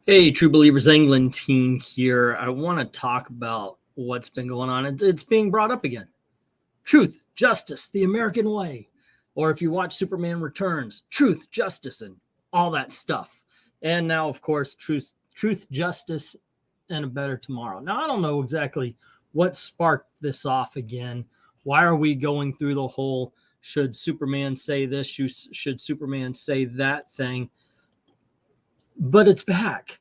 Hey, True Believers England team here. I want to talk about what's been going on. It's being brought up again. Truth, justice, the American way. Or if you watch Superman Returns, truth, justice, and all that stuff. And now, of course, truth, justice, and a better tomorrow. Now, I don't know exactly what sparked this off again. Why are we going through the whole should Superman say this, should Superman say that thing? But it's back.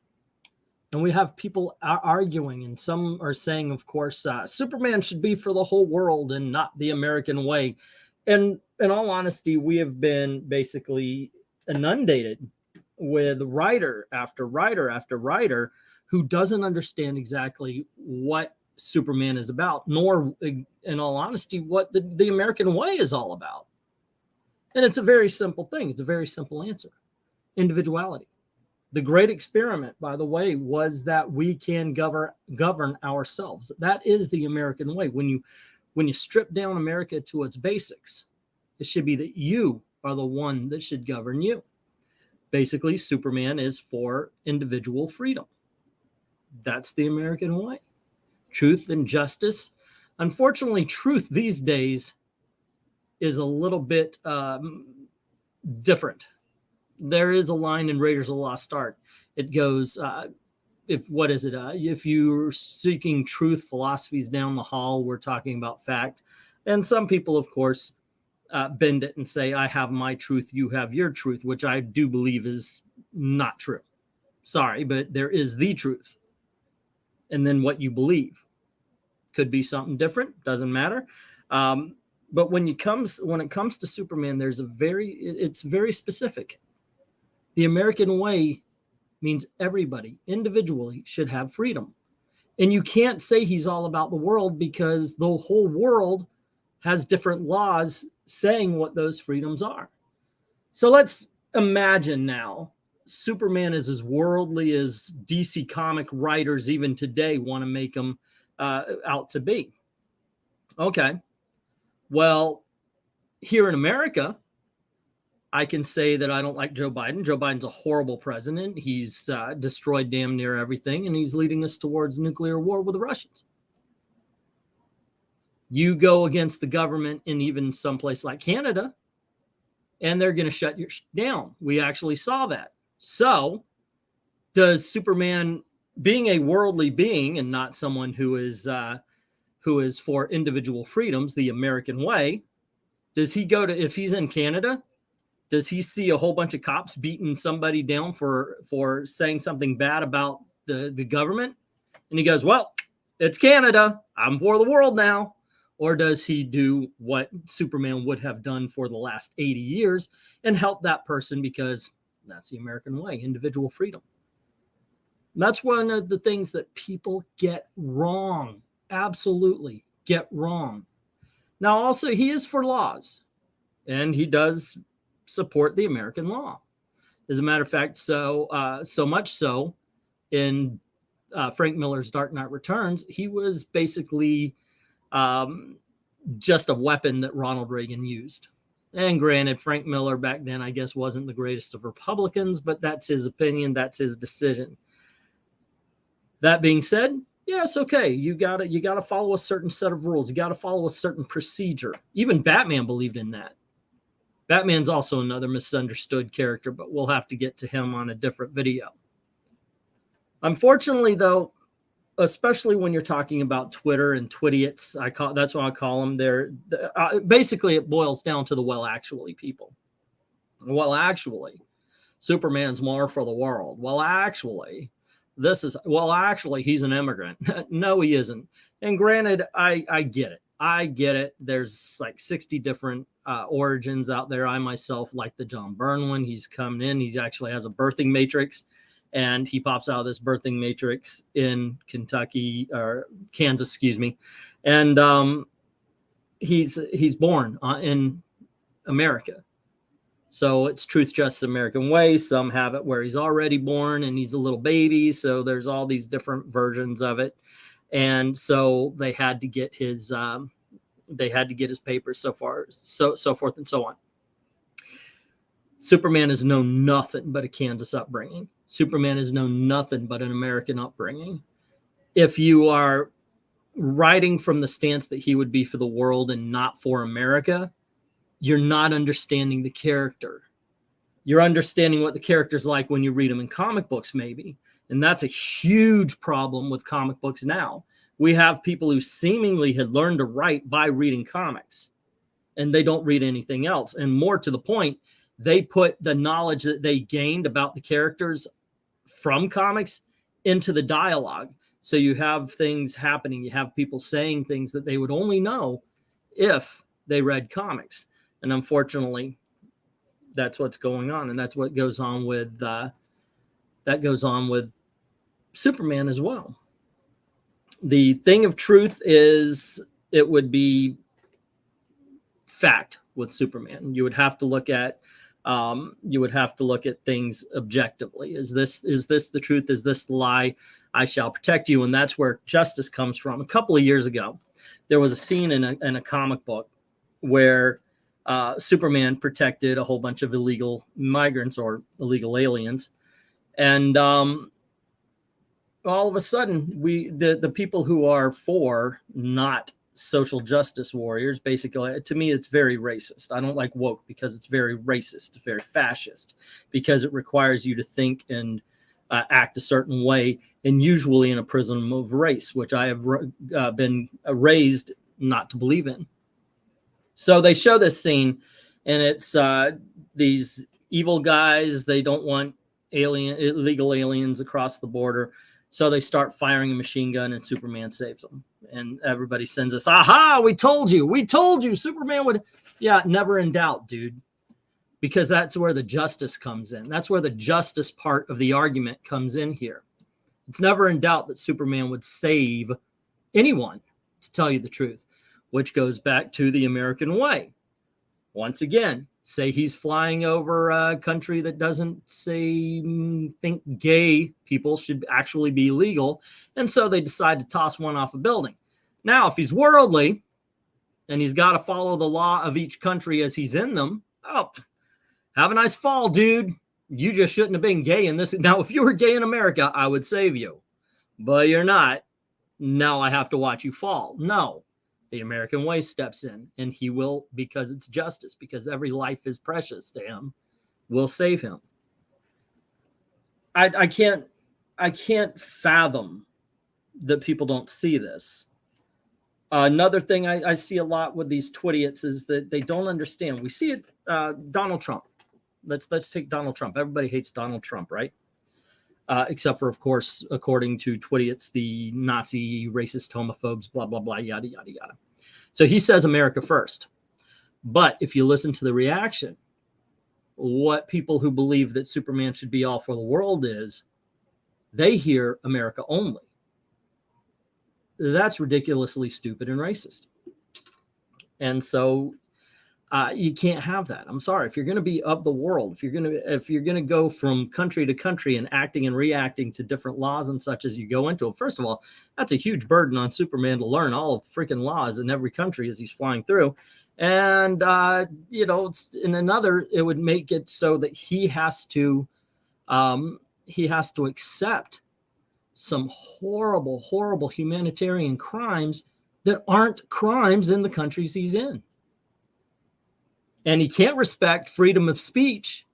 And we have people arguing, and some are saying, of course, Superman should be for the whole world and not the American way. And in all honesty, we have been basically inundated with writer after writer after writer who doesn't understand exactly what Superman is about, nor, in all honesty, what the American way is all about. And it's a very simple thing. It's a very simple answer. Individuality. The great experiment, by the way, was that we can govern ourselves. That is the American way. When you strip down America to its basics, it should be that you are the one that should govern you. Basically, Superman is for individual freedom. That's the American way. Truth and justice. Unfortunately, truth these days is a little bit different. There is a line in Raiders of the Lost Ark. It goes, if you're seeking truth, philosophies down the hall, we're talking about fact. And some people, of course, bend it and say, I have my truth, you have your truth, which I do believe is not true. Sorry, but there is the truth. And then what you believe could be something different, doesn't matter. But when it comes to Superman, it's very specific. The American way means everybody individually should have freedom. And you can't say he's all about the world because the whole world has different laws saying what those freedoms are. So let's imagine now Superman is as worldly as DC comic writers even today want to make him out to be. Okay. Well, here in America, I can say that I don't like Joe Biden. Joe Biden's a horrible president. He's destroyed damn near everything, and he's leading us towards nuclear war with the Russians. You go against the government in even someplace like Canada, and they're going to shut you down. We actually saw that. So does Superman, being a worldly being and not someone who is for individual freedoms, the American way, does he go to, if he's in Canada, does he see a whole bunch of cops beating somebody down for saying something bad about the government? And he goes, well, it's Canada. I'm for the world now. Or does he do what Superman would have done for the last 80 years and help that person because that's the American way, individual freedom? And that's one of the things that people get wrong. Absolutely get wrong. Now, also, he is for laws, and he does support the American law. As a matter of fact, so much so in Frank Miller's Dark Knight Returns, he was basically just a weapon that Ronald Reagan used. And granted, Frank Miller back then, I guess, wasn't the greatest of Republicans, but that's his opinion. That's his decision. That being said, yeah, it's okay. You gotta follow a certain set of rules. You got to follow a certain procedure. Even Batman believed in that. Batman's also another misunderstood character, but we'll have to get to him on a different video. Unfortunately, though, especially when you're talking about Twitter and Twidiots, that's what I call them. Basically, it boils down to the well, actually, people. Well, actually, Superman's more for the world. Well, actually, he's an immigrant. No, he isn't. And granted, I get it. I get it. There's like 60 different origins out there. I myself like the John Byrne one. He's coming in. He actually has a birthing matrix, and he pops out of this birthing matrix in Kentucky or Kansas, excuse me. And he's born in America. So it's truth, justice, American way. Some have it where he's already born and he's a little baby. So there's all these different versions of it. And so they had to get his papers so forth and so on. Superman has known nothing but a Kansas upbringing. Superman has known nothing but an American upbringing. If you are writing from the stance that he would be for the world and not for America, you're not understanding the character. You're understanding what the character's like when you read them in comic books, maybe. And that's a huge problem with comic books now. We have people who seemingly had learned to write by reading comics, and they don't read anything else. And more to the point, they put the knowledge that they gained about the characters from comics into the dialogue. So you have things happening. You have people saying things that they would only know if they read comics. And unfortunately, that's what's going on. And that's what goes on with Superman as well. The thing of truth is it would be fact with Superman. You would have to look at things objectively. Is this the truth? Is this the lie? I shall protect you. And that's where justice comes from. A couple of years ago, there was a scene in a comic book where Superman protected a whole bunch of illegal migrants or illegal aliens. And all of a sudden, the people who are for not social justice warriors, basically, to me, it's very racist. I don't like woke because it's very racist, very fascist, because it requires you to think and act a certain way, and usually in a prism of race, which I have been raised not to believe in. So they show this scene, and it's these evil guys. They don't want illegal aliens across the border. So they start firing a machine gun, and Superman saves them. And everybody sends us, aha, we told you Superman would. Yeah, never in doubt, dude. Because that's where the justice comes in. That's where the justice part of the argument comes in here. It's never in doubt that Superman would save anyone, to tell you the truth, which goes back to the American way. Once again, say he's flying over a country that doesn't think gay people should actually be legal. And so they decide to toss one off a building. Now, if he's worldly and he's got to follow the law of each country as he's in them, oh, have a nice fall, dude. You just shouldn't have been gay in this. Now, if you were gay in America, I would save you. But you're not. Now I have to watch you fall. No. The American way steps in, and he will, because it's justice, because every life is precious to him, will save him. I can't fathom that people don't see this. Another thing I see a lot with these twidiots is that they don't understand. We see it, Donald Trump. Let's take Donald Trump. Everybody hates Donald Trump, right? Except for, of course, according to twidiots, the Nazi, racist, homophobes, blah, blah, blah, yada, yada, yada. So he says America first. But if you listen to the reaction, what people who believe that Superman should be all for the world is, they hear America only. That's ridiculously stupid and racist. And so you can't have that. I'm sorry. If you're going to be of the world, if you're going to go from country to country and acting and reacting to different laws and such as you go into them, first of all, that's a huge burden on Superman to learn all of the freaking laws in every country as he's flying through. And in another, it would make it so that he has to accept some horrible, horrible humanitarian crimes that aren't crimes in the countries he's in. And he can't respect freedom of speech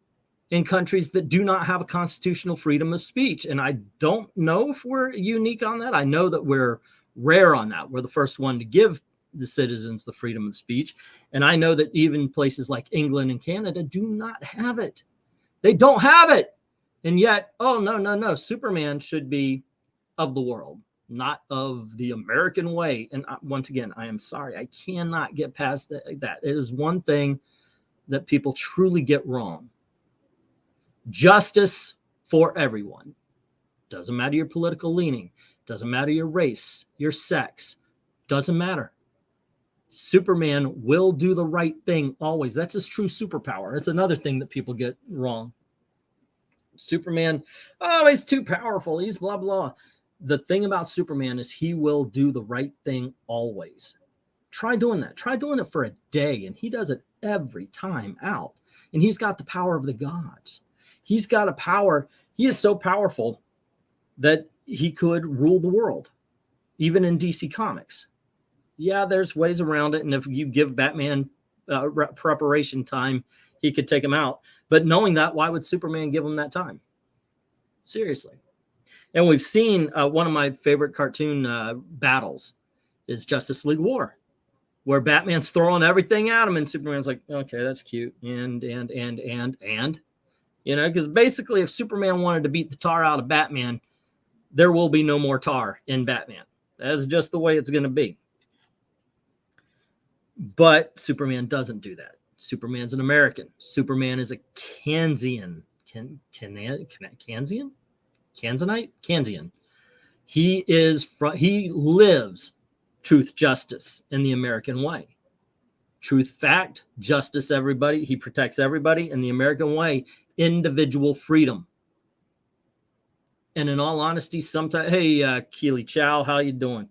in countries that do not have a constitutional freedom of speech. And I don't know if we're unique on that. I know that we're rare on that. We're the first one to give the citizens the freedom of speech. And I know that even places like England and Canada do not have it. They don't have it. And yet, oh, no. Superman should be of the world, not of the American way. And once again, I am sorry. I cannot get past that. It is one thing that people truly get wrong. Justice for everyone. Doesn't matter your political leaning. Doesn't matter your race, your sex. Doesn't matter. Superman will do the right thing always. That's his true superpower. It's another thing that people get wrong. Superman, oh, he's too powerful. He's blah, blah. The thing about Superman is he will do the right thing always. Try doing that. Try doing it for a day, and he does it every time out. and he's got the power of the gods. He's got a power. He is so powerful that he could rule the world, even in DC Comics. Yeah, there's ways around it. And if you give Batman preparation time, he could take him out. But knowing that, why would Superman give him that time? Seriously. And we've seen one of my favorite cartoon battles is Justice League War, where Batman's throwing everything at him and Superman's like, okay, that's cute. And, you know, because basically if Superman wanted to beat the tar out of Batman, there will be no more tar in Batman. That's just the way it's going to be. But Superman doesn't do that. Superman's an American. Superman is a Kansian. Kansian? Kansanite? Kansian. He lives truth, justice in the American way. Truth, fact, justice, everybody. He protects everybody in the American way. Individual freedom. And in all honesty, sometimes, hey, Keely Chow, how you doing?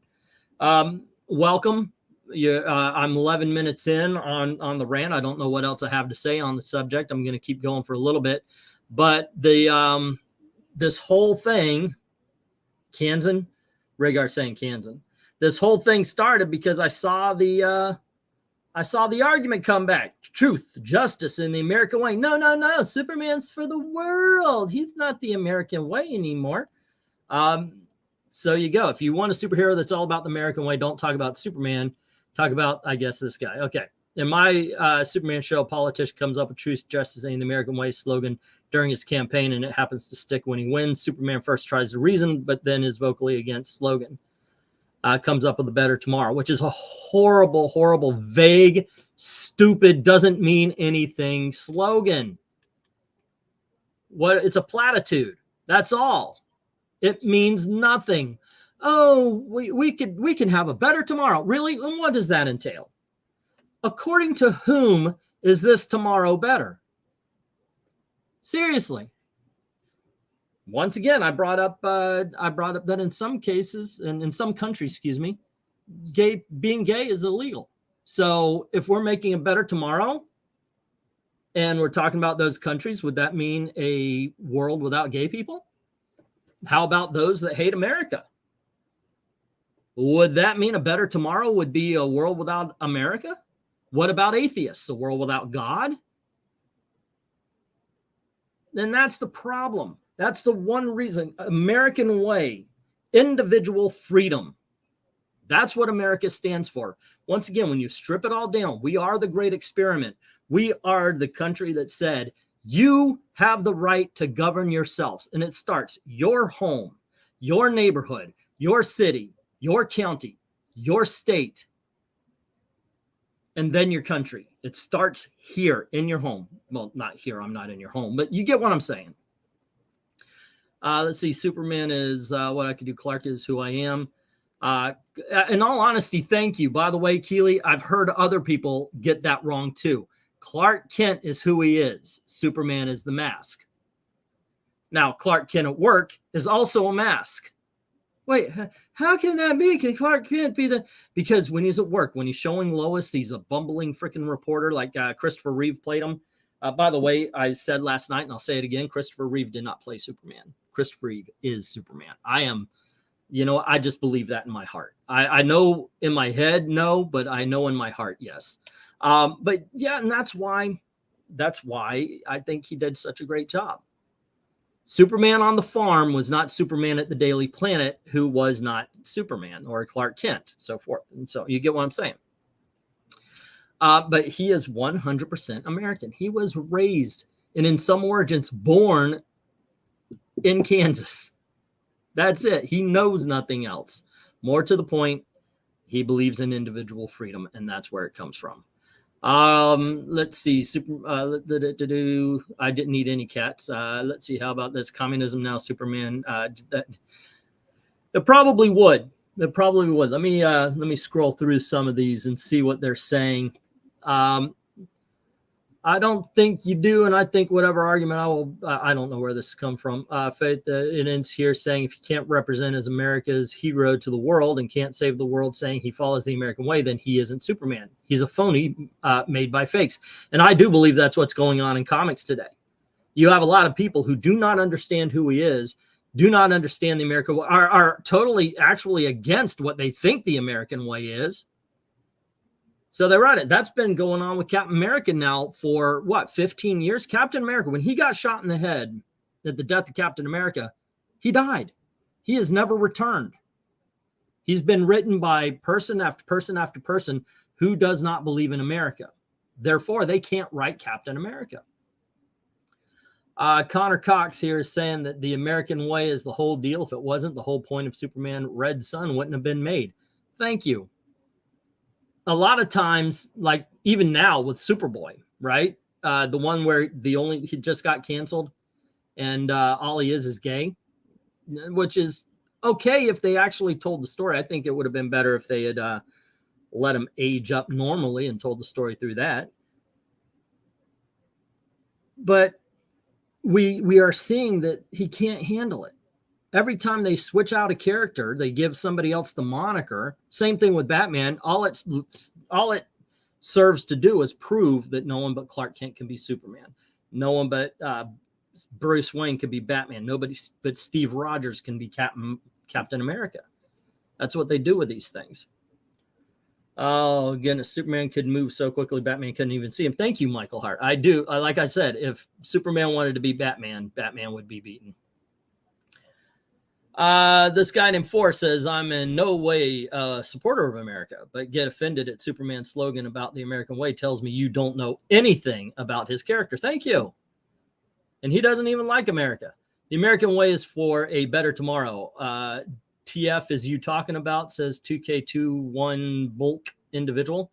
Welcome. I'm 11 minutes in on the rant. I don't know what else I have to say on the subject. I'm going to keep going for a little bit. But this whole thing, Kansan, Rhaegar saying Kansan, this whole thing started because I saw the argument come back. Truth, justice in the American way. No. Superman's for the world. He's not the American way anymore. So you go. If you want a superhero that's all about the American way, don't talk about Superman. Talk about, I guess, this guy. Okay. In my Superman show, a politician comes up with truth, justice, and the American way slogan during his campaign, and it happens to stick when he wins. Superman first tries to reason, but then is vocally against slogan. Comes up with a better tomorrow, which is a horrible, horrible, vague, stupid, doesn't mean anything slogan. It's a platitude. That's all. It means nothing. Oh, we can have a better tomorrow. Really? And what does that entail? According to whom is this tomorrow better? Seriously. Once again, I brought up that in some cases, and in some countries, being gay is illegal. So if we're making a better tomorrow and we're talking about those countries, would that mean a world without gay people? How about those that hate America? Would that mean a better tomorrow would be a world without America? What about atheists? A world without God? Then that's the problem. That's the one reason. American way, individual freedom. That's what America stands for. Once again, when you strip it all down, we are the great experiment. We are the country that said, you have the right to govern yourselves. And it starts your home, your neighborhood, your city, your county, your state, and then your country. It starts here in your home. Well, not here. I'm not in your home, but you get what I'm saying. Let's see. Superman is what I could do. Clark is who I am. In all honesty, thank you. By the way, Keely, I've heard other people get that wrong too. Clark Kent is who he is. Superman is the mask. Now, Clark Kent at work is also a mask. Wait, how can that be? Can Clark Kent be the... Because when he's at work, when he's showing Lois, he's a bumbling freaking reporter like Christopher Reeve played him. By the way, I said last night, and I'll say it again, Christopher Reeve did not play Superman. Christopher Reeve is Superman. I am, I just believe that in my heart. I know in my head, no, but I know in my heart, yes. But yeah, and that's why I think he did such a great job. Superman on the farm was not Superman at the Daily Planet, who was not Superman or Clark Kent, so forth. And so you get what I'm saying. But he is 100% American. He was raised and in some origins born in Kansas. That's it. He knows nothing else. More to the point, he believes in individual freedom, and that's where it comes from. Let's see. I didn't need any cats. Let's see. How about this? Communism now, Superman. It probably would. It probably would. Let me scroll through some of these and see what they're saying. I don't think you do, and I think whatever argument I don't know where this has come from. Faith, it ends here saying if he can't represent as America's hero to the world and can't save the world, saying he follows the American way, then he isn't Superman. He's a phony made by fakes. And I do believe that's what's going on in comics today. You have a lot of people who do not understand who he is, do not understand the American way, are totally actually against what they think the American way is. So they write it. That's been going on with Captain America now for what, 15 years? Captain America, when he got shot in the head at the death of Captain America, he died. He has never returned. He's been written by person after person after person who does not believe in America. Therefore, they can't write Captain America. Connor Cox here is saying that the American way is the whole deal. If it wasn't, the whole point of Superman Red Sun wouldn't have been made. Thank you. A lot of times, like even now with Superboy, right? The one where he just got canceled and all he is gay, which is okay if they actually told the story. I think it would have been better if they had let him age up normally and told the story through that. But we are seeing that he can't handle it. Every time they switch out a character, they give somebody else the moniker. Same thing with Batman. All it serves to do is prove that no one but Clark Kent can be Superman. No one but Bruce Wayne could be Batman. Nobody but Steve Rogers can be Captain America. That's what they do with these things. Oh, goodness. Superman could move so quickly, Batman couldn't even see him. Thank you, Michael Hart. I do. Like I said, if Superman wanted to be Batman, Batman would be beaten. This guy named Forrest says, I'm in no way a supporter of America, but get offended at Superman's slogan about the American way tells me you don't know anything about his character. Thank you. And he doesn't even like America. The American way is for a better tomorrow. TF is you talking about, says 2K21 bulk individual.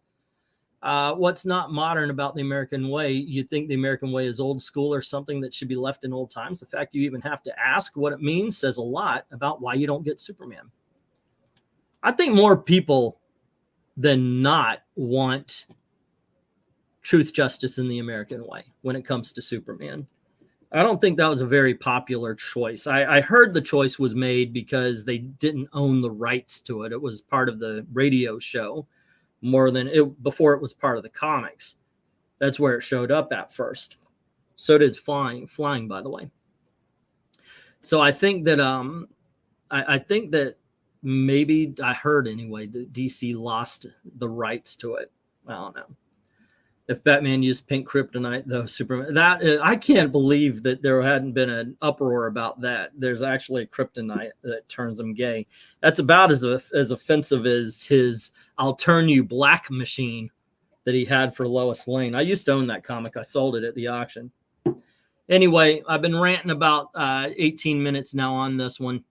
What's not modern about the American way? You think the American way is old school or something that should be left in old times? The fact you even have to ask what it means says a lot about why you don't get Superman. I think more people than not want truth, justice, in the American way when it comes to Superman. I don't think that was a very popular choice. I heard the choice was made because they didn't own the rights to it. It was part of the radio show. More than it before it was part of the comics. That's where it showed up at first. So did flying, by the way. So I think that I think that maybe I heard anyway that DC lost the rights to it. I don't know. If Batman used pink kryptonite, though, Superman, I can't believe that there hadn't been an uproar about that. There's actually a kryptonite that turns him gay. That's about as offensive as his "I'll turn you black" machine that he had for Lois Lane. I used to own that comic. I sold it at the auction. Anyway, I've been ranting about 18 minutes now on this one.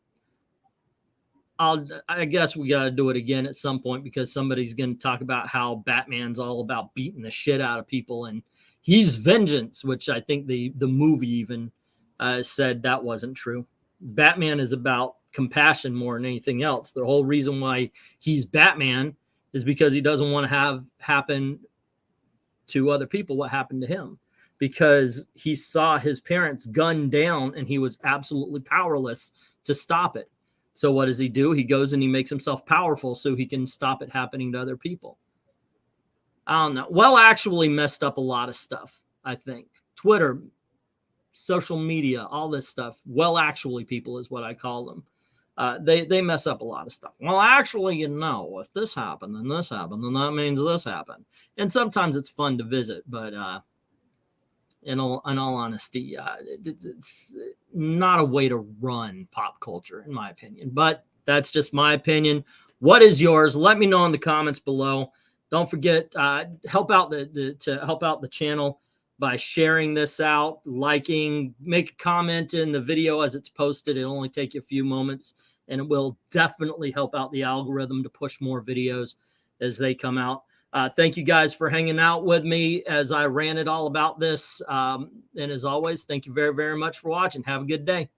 I guess we got to do it again at some point because somebody's going to talk about how Batman's all about beating the shit out of people and he's vengeance, which I think the movie even said that wasn't true. Batman is about compassion more than anything else. The whole reason why he's Batman is because he doesn't want to have happen to other people what happened to him, because he saw his parents gunned down and he was absolutely powerless to stop it. So what does he do? He goes and he makes himself powerful so he can stop it happening to other people. I don't know. Well, actually messed up a lot of stuff, I think. Twitter, social media, all this stuff. Well, actually people is what I call them. They mess up a lot of stuff. Well, actually, you know, if this happened, then this happened, then that means this happened. And sometimes it's fun to visit, but in all honesty, it's not a way to run pop culture, in my opinion. But that's just my opinion. What is yours? Let me know in the comments below. Don't forget, help out the channel by sharing this out, liking, make a comment in the video as it's posted. It'll only take you a few moments, and it will definitely help out the algorithm to push more videos as they come out. Thank you guys for hanging out with me as I ranted all about this. And as always, thank you very, very much for watching. Have a good day.